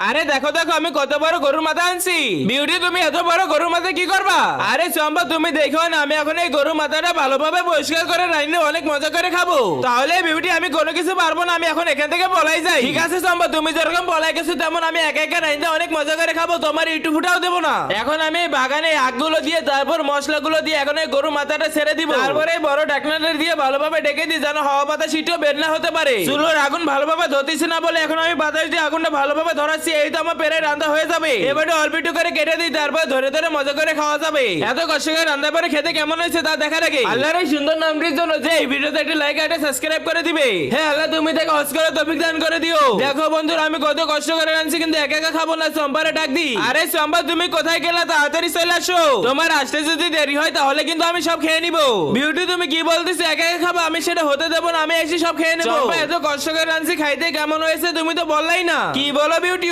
আরে দেখো দেখো আমি কত বড় গরুর মাথা আনছি। বিউটি তুমি এত বড় গরুর মাথা কি করবা? আরে চম্পা তুমি দেখো না, আমি এখন এই গরুর মাথাটা ভালোভাবে পরিষ্কার করে রাইনে অনেক মজা করে খাবো। তাহলে বিউটি আমি কোনো কিছু পারবো না, আমি এখন এখান থেকে পলাই যাই। ঠিক আছে চম্পা, তুমি যেরকম পলাই গেছো তেমন আমি একা একা রাইনে অনেক মজা করে খাবো, তোমার ইটু ফুটাও দেবো না। এখন আমি এই বাগানে আগগুলো দিয়ে তারপর মশলাগুলো দিয়ে এখন এই গরুর মাথাটা ছেড়ে দিব। তারপরে এই বড় ঢাকনাটা দিয়ে ভালোভাবে ঢেকে দিই যেন হাওয়া বাতাস সিটও বের না হতে পারে। চুলোর আগুন ভালোভাবে ধরতেছি না বলে এখন আমি বাতাস দিয়ে আগুনটা ভালোভাবে ধরাচ্ছি। এই তো আমার পেরে রান্না হয়ে যাবে। এবারে অল্প একটু করে কেটে দিই, তারপর ধরে ধরে মজা করে খাওয়া যাবে। এত কষ্ট করে রান্না করে খেতে কেমন হয়েছে তা দেখার আগে আল্লাহর এই সুন্দর নামটির জন্য যে এই ভিডিওতে একটা লাইক আর সাবস্ক্রাইব করে দিবে। হ্যাঁ আল্লাহ তুমি তাকে হজ করে তৌফিক দান করে দিও। দেখো বন্ধুরা আমি কত কষ্ট করে রাঁধছি কিন্তু একা একা খাবো না, চম্পারে ডাক দি। আরে চম্পা তুমি কোথায় গেলা? তাড়াতাড়ি চলে আসো, তোমার আসতে যদি দেরি হয় তাহলে কিন্তু আমি সব খেয়ে নিবো। বিউটি তুমি কি বলতেছো একা একা খাবো? আমি সেটা হতে দেবো না, আমি এসে সব খেয়ে নেবো। চম্পা এত কষ্ট করে রাঁধছি, খাইতে কেমন হয়েছে তুমি তো বললাই না। কি বলো বিউটি?